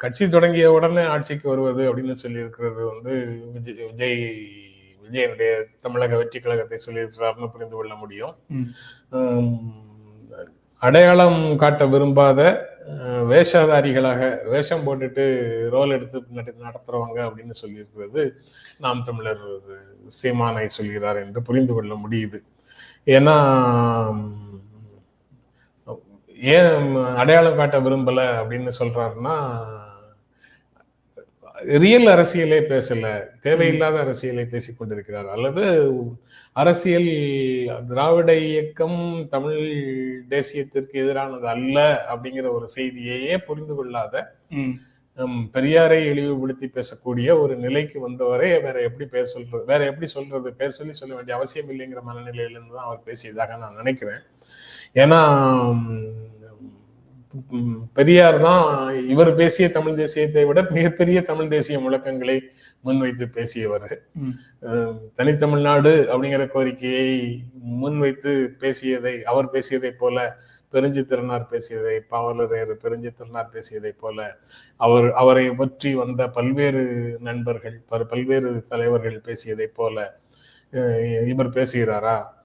கட்சி தொடங்கிய உடனே ஆட்சிக்கு வருவது அப்படின்னு சொல்லியிருக்கிறது வந்து விஜய் விஜய் விஜயனுடைய தமிழக வெற்றி கழகத்தை சொல்லியிருக்கிறார்னு புரிந்து கொள்ள முடியும். அடையாளம் காட்ட விரும்பாத வேஷதாரிகளாக வேஷம் போட்டுட்டு ரோல் எடுத்து நடத்துறவங்க அப்படின்னு சொல்லியிருக்கிறது நாம் தமிழர் சீமானை சொல்கிறார் என்று புரிந்து கொள்ள முடியுது. ஏன்னா ஏன் அடையாளம் காட்ட விரும்பல அப்படின்னு சொல்றாருன்னா, ரியல் அரசியலே பேசல, தேவையில்லாத அரசியலை பேசிக் கொண்டிருக்கிறார். அல்லது அரசியல் திராவிட இயக்கம் தமிழ் தேசியத்திற்கு எதிரானது அல்ல அப்படிங்கிற ஒரு செய்தியையே புரிந்து கொள்ளாத, பெரியாரை இழிவுபடுத்தி பேசக்கூடிய ஒரு நிலைக்கு வந்தவரை வேற எப்படி சொல்றது, பேர் சொல்லி சொல்ல வேண்டிய அவசியம் இல்லைங்கிற மனநிலையிலிருந்து தான் அவர் பேசியதாக நான் நினைக்கிறேன். ஏன்னா பெரியார் தான் இவர் பேசிய தமிழ் தேசியத்தை விட மிகப்பெரிய தமிழ் தேசிய முழக்கங்களை முன்வைத்து பேசியவர். தனித்தமிழ்நாடு அப்படிங்கிற கோரிக்கையை முன்வைத்து அவர் பேசியதை போல, பெருஞ்சித்திரனார் பேசியதை, பாவலரேறு பெருஞ்சித்திரனார் பேசியதை போல, அவரை பற்றி வந்த பல்வேறு நண்பர்கள், பல்வேறு தலைவர்கள் பேசியதை போல இவர் பேசுகிறாரா?